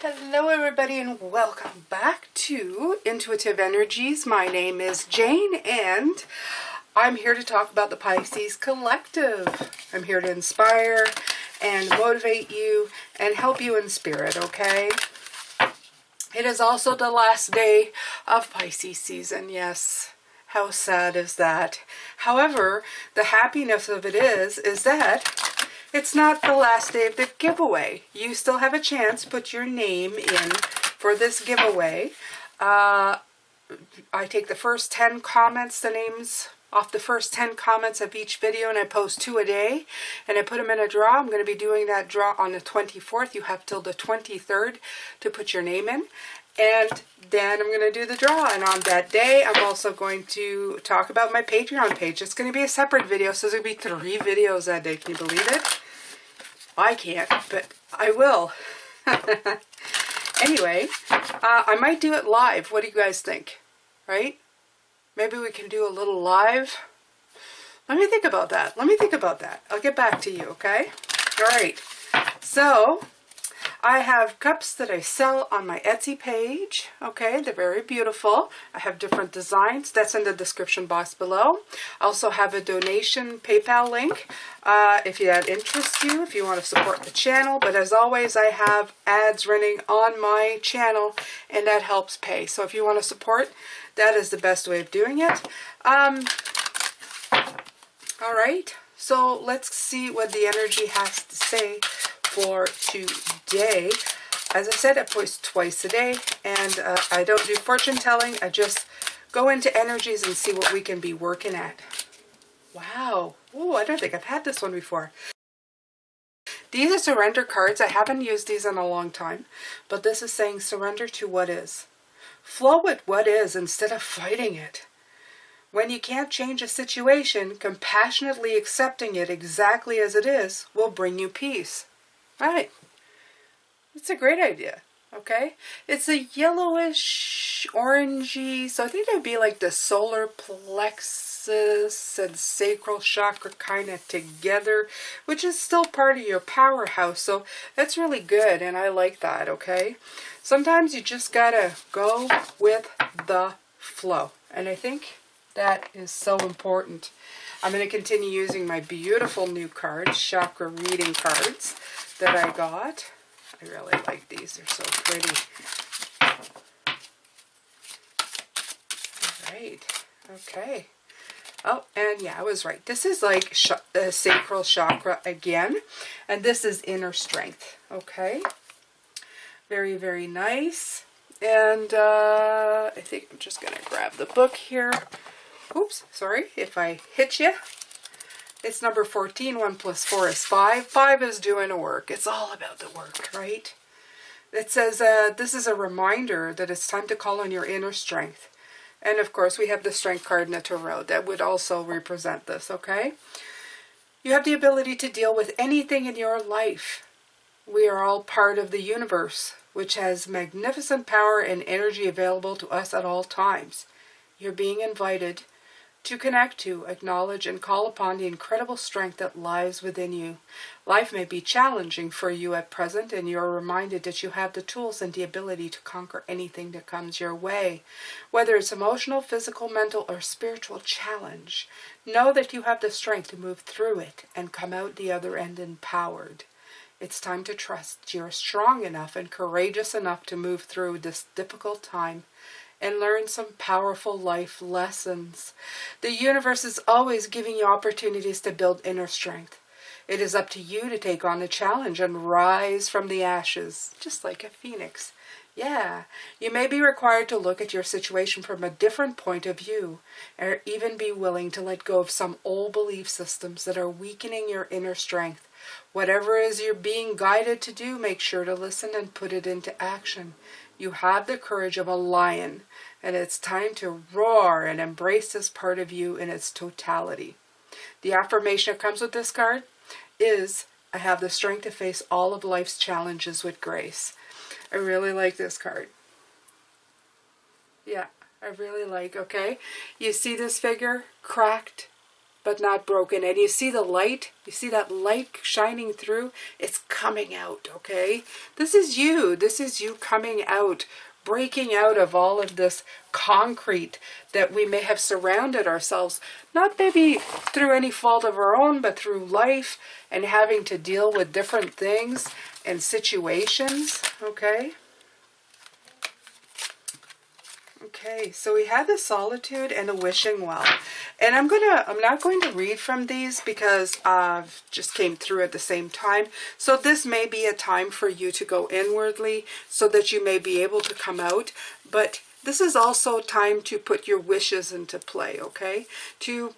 Hello everybody and welcome back to Intuitive Energies. My name is Jane and I'm here to talk about the Pisces Collective. I'm here to inspire and motivate you and help you in spirit, okay? It is also the last day of Pisces season, yes. How sad is that? However, the happiness of it is that it's not the last day of the giveaway. You still have a chance to put your name in for this giveaway. I take the first 10 comments, the names off the first 10 comments of each video, and I post 2 a day, and I put them in a draw. I'm going to be doing that draw on the 24th. You have till the 23rd to put your name in, and then I'm going to do the draw. And on that day, I'm also going to talk about my Patreon page. It's going to be a separate video, so there's going to be 3 videos that day. Can you believe it? I can't, but I will. Anyway, I might do it live. What do you guys think? Right? Maybe we can do a little live. Let me think about that. I'll get back to you, okay? All right. So, I have cups that I sell on my Etsy page. Okay, they're very beautiful. I have different designs. That's in the description box below. I also have a donation PayPal link if that interests you, if you want to support the channel. But as always, I have ads running on my channel, and that helps pay. So if you want to support, that is the best way of doing it. All right, so let's see what the energy has to say for today. As I said, I post twice a day, and I don't do fortune telling. I just go into energies and see what we can be working at. Wow. Oh, I don't think I've had this one before. These are surrender cards. I haven't used these in a long time, but this is saying surrender to what is. Flow with what is instead of fighting it. When you can't change a situation, compassionately accepting it exactly as it is will bring you peace. Right. It's a great idea. Okay. It's a yellowish, orangey. So I think that would be like the solar plexus and sacral chakra kind of together, which is still part of your powerhouse. So that's really good. And I like that. Okay. Sometimes you just gotta go with the flow. And I think that is so important. I'm going to continue using my beautiful new cards, chakra reading cards that I got. I really like these. They're so pretty. All right. Okay. Oh, and yeah, I was right. This is like sacral chakra again. And this is inner strength. Okay. Very, very nice. And I think I'm just going to grab the book here. Oops, sorry if I hit you. It's number 14. 1 plus 4 is 5. 5 is doing the work. It's all about the work, right? It says this is a reminder that it's time to call on your inner strength. And of course, we have the strength card in the tarot that would also represent this, okay? You have the ability to deal with anything in your life. We are all part of the universe, which has magnificent power and energy available to us at all times. You're being invited to connect to, acknowledge, and call upon the incredible strength that lies within you. Life may be challenging for you at present, and you're reminded that you have the tools and the ability to conquer anything that comes your way. Whether it's emotional, physical, mental, or spiritual challenge, know that you have the strength to move through it and come out the other end empowered. It's time to trust you're strong enough and courageous enough to move through this difficult time and learn some powerful life lessons. The universe is always giving you opportunities to build inner strength. It is up to you to take on the challenge and rise from the ashes, just like a phoenix. Yeah, you may be required to look at your situation from a different point of view, or even be willing to let go of some old belief systems that are weakening your inner strength. Whatever it is you're being guided to do, make sure to listen and put it into action. You have the courage of a lion, and it's time to roar and embrace this part of you in its totality. The affirmation that comes with this card is, I have the strength to face all of life's challenges with grace. I really like this card. Yeah, I really like, okay? You see this figure? Cracked, but not broken. And you see the light, you see that light shining through, it's coming out, okay? This is you coming out, breaking out of all of this concrete that we may have surrounded ourselves, not maybe through any fault of our own, but through life and having to deal with different things and situations, okay? Okay, so we had the solitude and the wishing well. And I'm not going to read from these because just came through at the same time. So this may be a time for you to go inwardly so that you may be able to come out. But this is also time to put your wishes into play, okay? To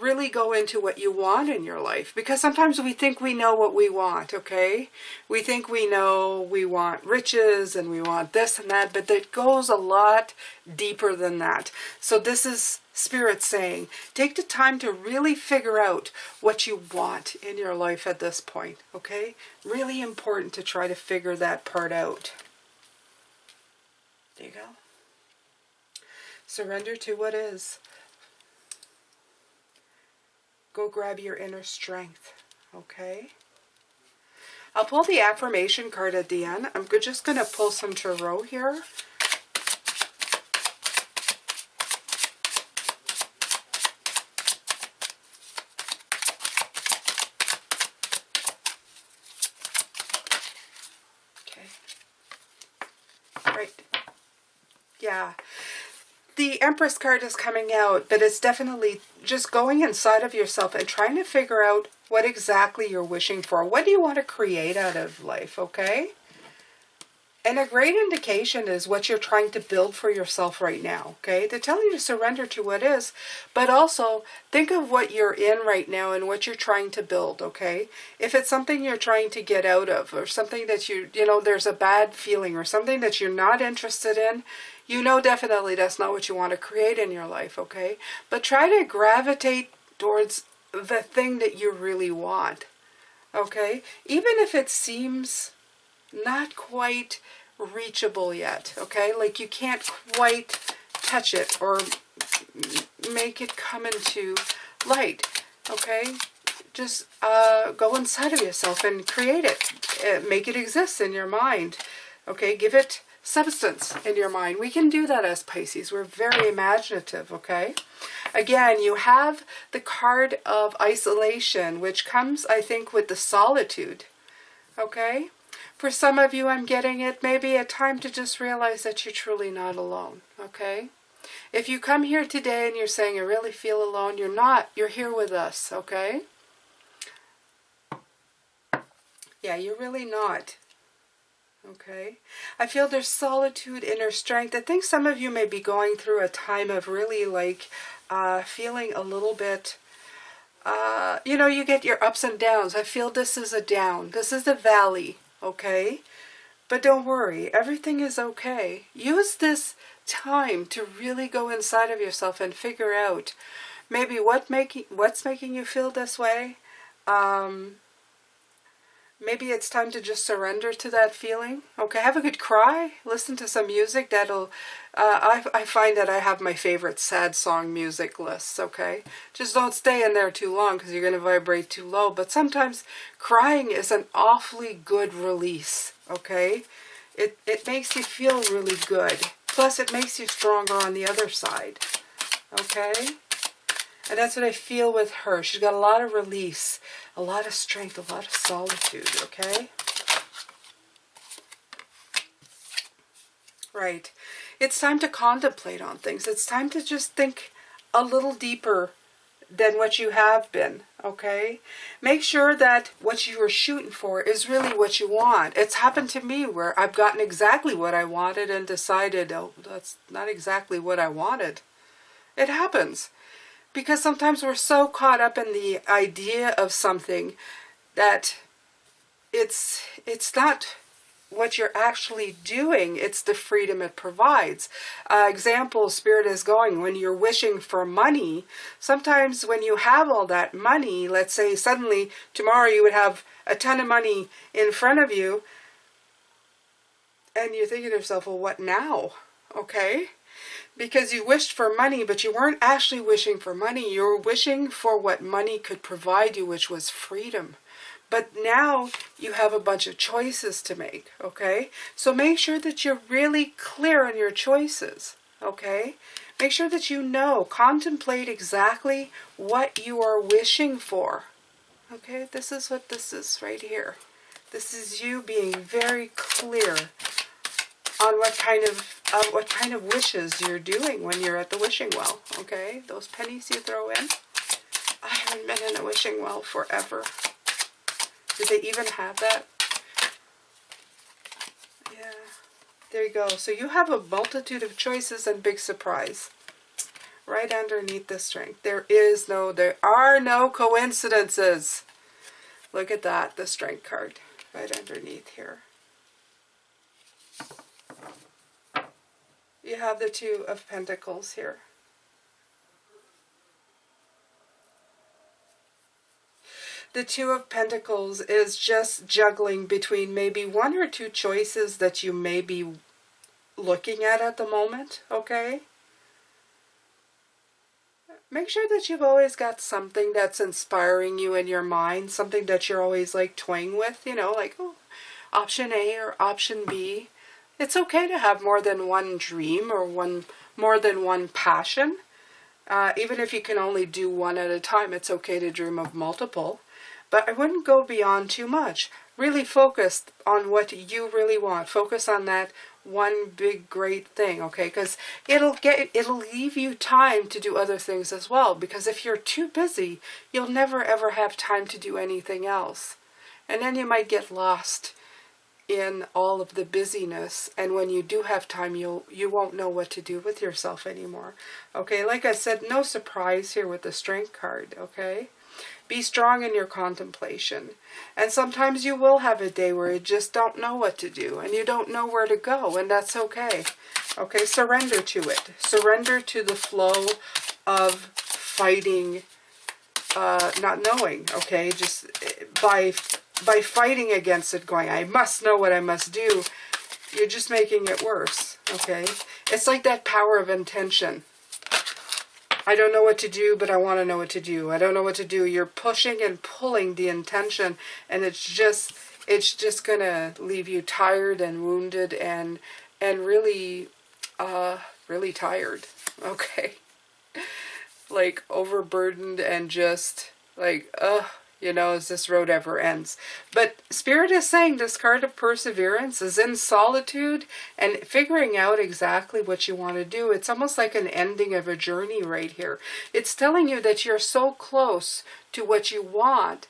really go into what you want in your life, because sometimes we think we know what we want, okay? We think we know we want riches and we want this and that, but it goes a lot deeper than that. So this is Spirit saying, take the time to really figure out what you want in your life at this point, okay? Really important to try to figure that part out. There you go. Surrender to what is. Go grab your inner strength, okay? I'll pull the affirmation card at the end. I'm just going to pull some tarot here. Okay. Right. Yeah. The Empress card is coming out, but it's definitely just going inside of yourself and trying to figure out what exactly you're wishing for. What do you want to create out of life, okay? And a great indication is what you're trying to build for yourself right now, okay? They're telling you to surrender to what is, but also think of what you're in right now and what you're trying to build, okay? If it's something you're trying to get out of, or something that you know, there's a bad feeling, or something that you're not interested in, you know definitely that's not what you want to create in your life, okay? But try to gravitate towards the thing that you really want, okay? Even if it seems not quite reachable yet, okay? Like you can't quite touch it or make it come into light, okay? Just go inside of yourself and create it. Make it exist in your mind, okay? Give it substance in your mind. We can do that as Pisces. We're very imaginative, okay? Again, you have the card of isolation, which comes, I think, with the solitude, okay? For some of you, I'm getting it, maybe a time to just realize that you're truly not alone, okay? If you come here today and you're saying, I really feel alone, you're not. You're here with us, okay? Yeah, you're really not. Okay, I feel there's solitude, inner strength. I think some of you may be going through a time of really like feeling a little bit, you know, you get your ups and downs. I feel this is a down. This is a valley, okay? But don't worry, everything is okay. Use this time to really go inside of yourself and figure out maybe what's making you feel this way. Maybe it's time to just surrender to that feeling. Okay, have a good cry. Listen to some music that'll... I find that I have my favorite sad song music lists, okay? Just don't stay in there too long because you're going to vibrate too low. But sometimes crying is an awfully good release, okay? It makes you feel really good. Plus, it makes you stronger on the other side, okay? And that's what I feel with her. She's got a lot of release, a lot of strength, a lot of solitude, okay? Right. It's time to contemplate on things. It's time to just think a little deeper than what you have been, okay? Make sure that what you were shooting for is really what you want. It's happened to me where I've gotten exactly what I wanted and decided, oh, that's not exactly what I wanted. It happens. Because sometimes we're so caught up in the idea of something that it's not what you're actually doing, it's the freedom it provides. Example, Spirit is going, when you're wishing for money, sometimes when you have all that money, let's say suddenly tomorrow you would have a ton of money in front of you, and you're thinking to yourself, well, what now? Okay? Because you wished for money, but you weren't actually wishing for money. You were wishing for what money could provide you, which was freedom. But now you have a bunch of choices to make, okay? So make sure that you're really clear on your choices, okay? Make sure that you know, contemplate exactly what you are wishing for, okay? This is what this is right here. This is you being very clear on what kind of wishes you're doing when you're at the wishing well, okay? Those pennies you throw in. I haven't been in a wishing well forever. Do they even have that? Yeah. There you go. So you have a multitude of choices and big surprise. Right underneath the strength. There are no coincidences. Look at that, the strength card. Right underneath here. You have the Two of Pentacles here. The Two of Pentacles is just juggling between maybe one or two choices that you may be looking at the moment, okay? Make sure that you've always got something that's inspiring you in your mind, something that you're always like toying with, you know, like option A or option B. It's okay to have more than one dream or more than one passion. Even if you can only do one at a time, it's okay to dream of multiple. But I wouldn't go beyond too much. Really focus on what you really want. Focus on that one big great thing, okay? Because it'll leave you time to do other things as well. Because if you're too busy, you'll never ever have time to do anything else. And then you might get lost in all of the busyness, and when you do have time, you won't know what to do with yourself anymore. Okay, like I said, no surprise here with the Strength card, okay? Be strong in your contemplation. And sometimes you will have a day where you just don't know what to do, and you don't know where to go, and that's okay. Okay, surrender to it. Surrender to the flow of fighting, not knowing, okay? Just by fighting against it, going, I must know what I must do, you're just making it worse, okay? It's like that power of intention. I don't know what to do, but I want to know what to do. I don't know what to do. You're pushing and pulling the intention, and it's just going to leave you tired and wounded and really, really tired, okay? Like overburdened and just like, you know, as this road ever ends. But Spirit is saying this card of perseverance is in solitude and figuring out exactly what you want to do. It's almost like an ending of a journey right here. It's telling you that you're so close to what you want.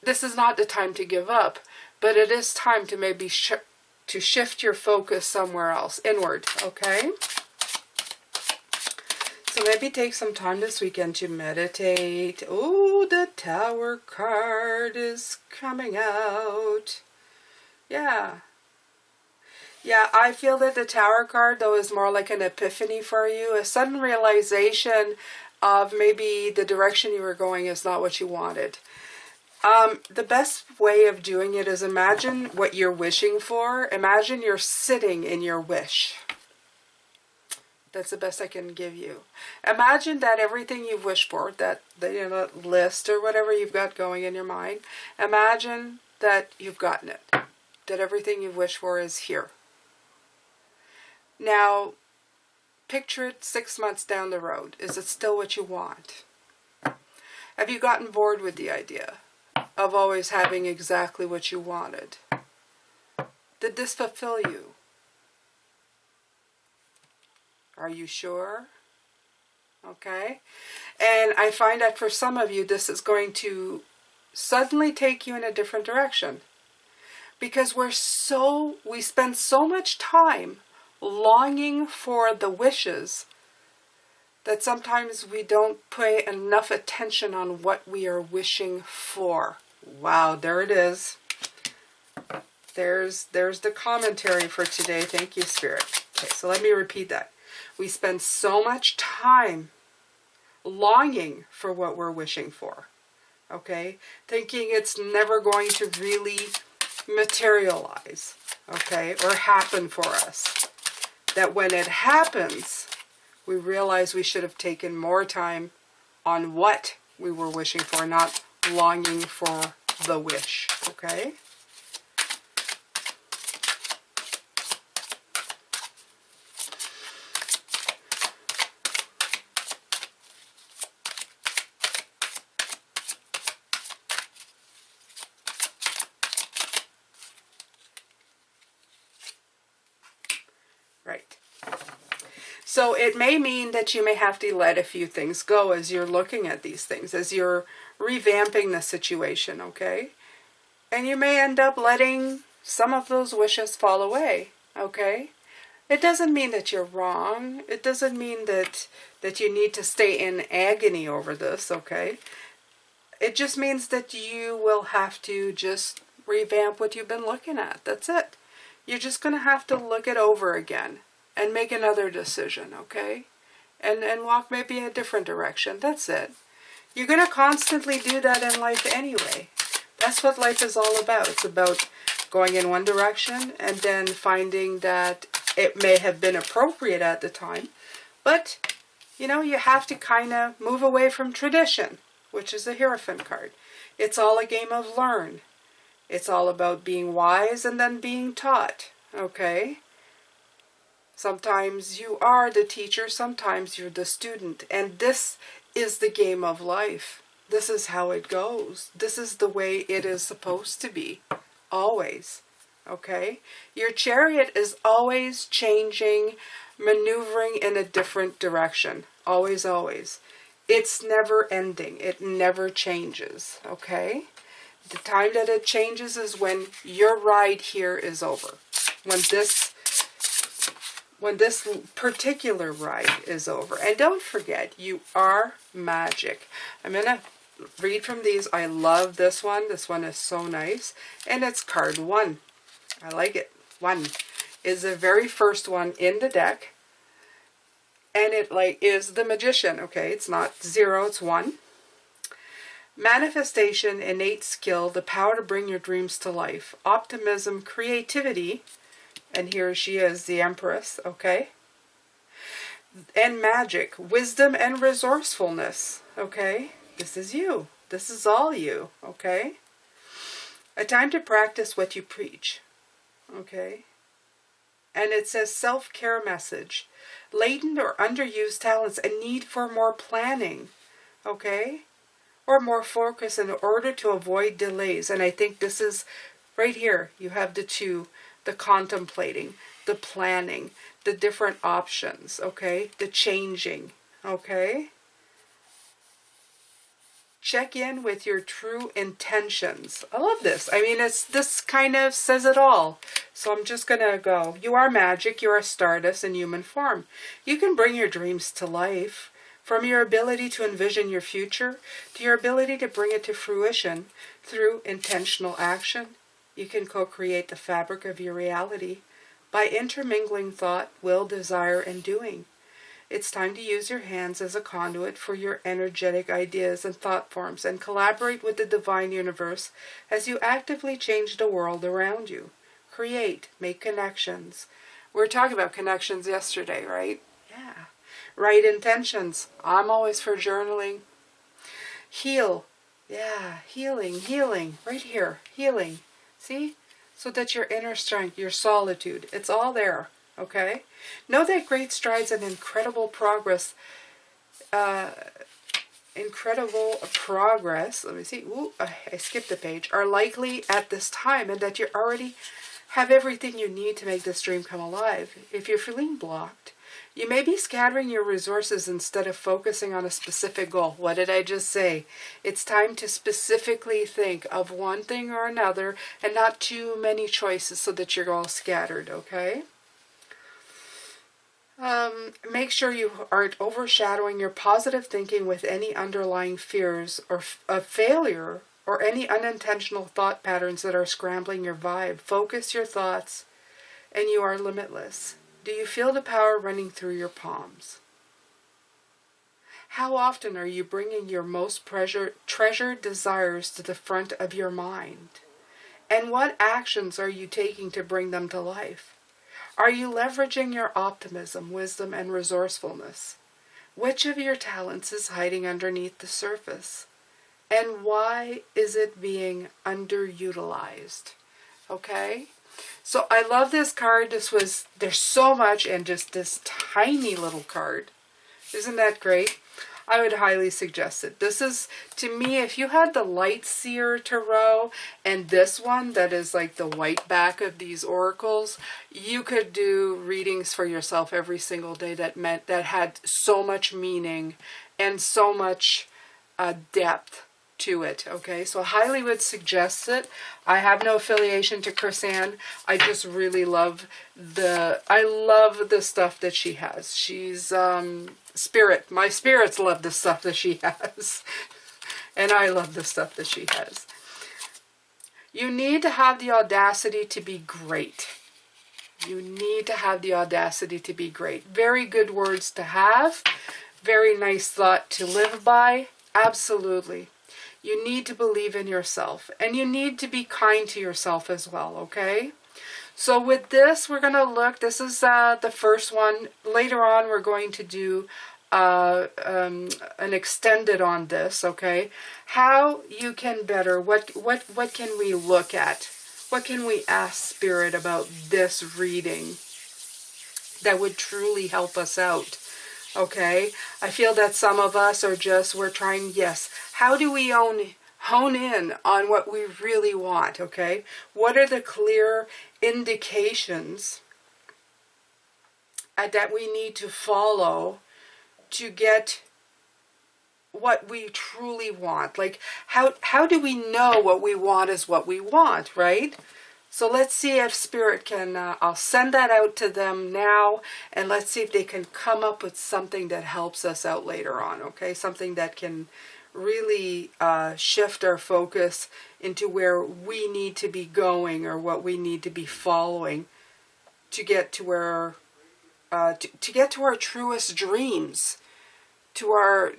This is not the time to give up, but it is time to maybe to shift your focus somewhere else, inward, okay? So maybe take some time this weekend to meditate. Oh, the Tower card is coming out. Yeah. Yeah, I feel that the Tower card, though, is more like an epiphany for you. A sudden realization of maybe the direction you were going is not what you wanted. The best way of doing it is imagine what you're wishing for. Imagine you're sitting in your wish. That's the best I can give you. Imagine that everything you've wished for, that list or whatever you've got going in your mind, imagine that you've gotten it. That everything you've wished for is here. Now, picture it 6 months down the road. Is it still what you want? Have you gotten bored with the idea of always having exactly what you wanted? Did this fulfill you? Are you sure? Okay. And I find that for some of you, this is going to suddenly take you in a different direction. Because we spend so much time longing for the wishes that sometimes we don't pay enough attention on what we are wishing for. Wow, there it is. There's the commentary for today. Thank you, Spirit. Okay, so let me repeat that. We spend so much time longing for what we're wishing for, okay? Thinking it's never going to really materialize, okay, or happen for us. That when it happens, we realize we should have taken more time on what we were wishing for, not longing for the wish, okay? Right. So it may mean that you may have to let a few things go as you're looking at these things, as you're revamping the situation, okay? And you may end up letting some of those wishes fall away, okay? It doesn't mean that you're wrong. It doesn't mean that you need to stay in agony over this, okay? It just means that you will have to just revamp what you've been looking at. That's it. You're just going to have to look it over again and make another decision, okay? And walk maybe a different direction. That's it. You're going to constantly do that in life anyway. That's what life is all about. It's about going in one direction and then finding that it may have been appropriate at the time. But, you know, you have to kind of move away from tradition, which is the Hierophant card. It's all a game of learn. It's all about being wise and then being taught, okay? Sometimes you are the teacher, sometimes you're the student. And this is the game of life. This is how it goes. This is the way it is supposed to be. Always. Okay? Your chariot is always changing, maneuvering in a different direction. Always, always. It's never ending. It never changes. Okay? The time that it changes is when your ride here is over. When this particular ride is over. And don't forget, you are magic. I'm going to read from these. I love this one. This one is so nice. And it's card 1. I like it. 1 is the very first one in the deck. And it is the Magician. Okay, it's not 0, it's 1. Manifestation, innate skill, the power to bring your dreams to life. Optimism, creativity. And here she is, the Empress, okay? And magic, wisdom and resourcefulness, okay? This is you. This is all you, okay? A time to practice what you preach, okay? And it says self-care message, latent or underused talents, a need for more planning, okay? Or more focus in order to avoid delays. And I think this is right here. You have the 2, the contemplating, the planning, the different options, okay? The changing, okay? Check in with your true intentions. I love this. I mean, this kind of says it all. So I'm just going to go. You are magic. You are Stardust in human form. You can bring your dreams to life. From your ability to envision your future to your ability to bring it to fruition through intentional action, you can co-create the fabric of your reality by intermingling thought, will, desire, and doing. It's time to use your hands as a conduit for your energetic ideas and thought forms and collaborate with the divine universe as you actively change the world around you. Create, make connections. We were talking about connections yesterday, right? Yeah. Right intentions. I'm always for journaling. Heal. Yeah, healing. Right here. Healing. See? So that your inner strength, your solitude, it's all there. Okay? Know that great strides and incredible progress, let me see, ooh, I skipped a page, are likely at this time, and that you already have everything you need to make this dream come alive. If you're feeling blocked, you may be scattering your resources instead of focusing on a specific goal. What did I just say? It's time to specifically think of one thing or another and not too many choices so that you're all scattered, okay? Make sure you aren't overshadowing your positive thinking with any underlying fears or of failure or any unintentional thought patterns that are scrambling your vibe. Focus your thoughts and you are limitless. Do you feel the power running through your palms? How often are you bringing your most treasured desires to the front of your mind? And what actions are you taking to bring them to life? Are you leveraging your optimism, wisdom, and resourcefulness? Which of your talents is hiding underneath the surface? And why is it being underutilized? Okay? So I love this card. There's so much in just this tiny little card. Isn't that great? I would highly suggest it. This is, to me, if you had the Light Seer Tarot and this one that is like the white back of these oracles, you could do readings for yourself every single day that had so much meaning and so much depth to it. Okay, so I highly would suggest it. I have no affiliation to Chris-Anne. I just really love the stuff that she has. She's spirit. My spirits love the stuff that she has. And I love the stuff that she has. You need to have the audacity to be great. You need to have the audacity to be great. Very good words to have. Very nice thought to live by. Absolutely. You need to believe in yourself. And you need to be kind to yourself as well, okay? So with this, we're going to look, this is the first one. Later on, we're going to do an extended on this, okay? How you can better, what can we look at? What can we ask Spirit about this reading that would truly help us out? Okay, I feel that some of us are we're trying, yes, how do we hone in on what we really want, okay? What are the clear indications that we need to follow to get what we truly want? Like, how do we know what we want is what we want, right? So let's see if Spirit can, I'll send that out to them now, and let's see if they can come up with something that helps us out later on, okay? Something that can really shift our focus into where we need to be going or what we need to be following to get to where, to get to our truest dreams, to our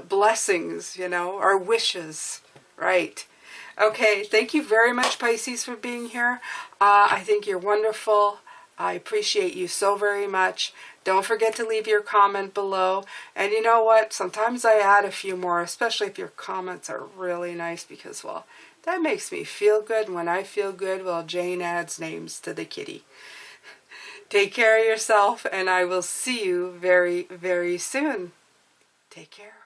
blessings, you know, our wishes, right? Okay, thank you very much, Pisces, for being here. I think you're wonderful. I appreciate you so very much. Don't forget to leave your comment below. And you know what? Sometimes I add a few more, especially if your comments are really nice, because, well, that makes me feel good. And when I feel good, well, Jane adds names to the kitty. Take care of yourself, and I will see you very, very soon. Take care.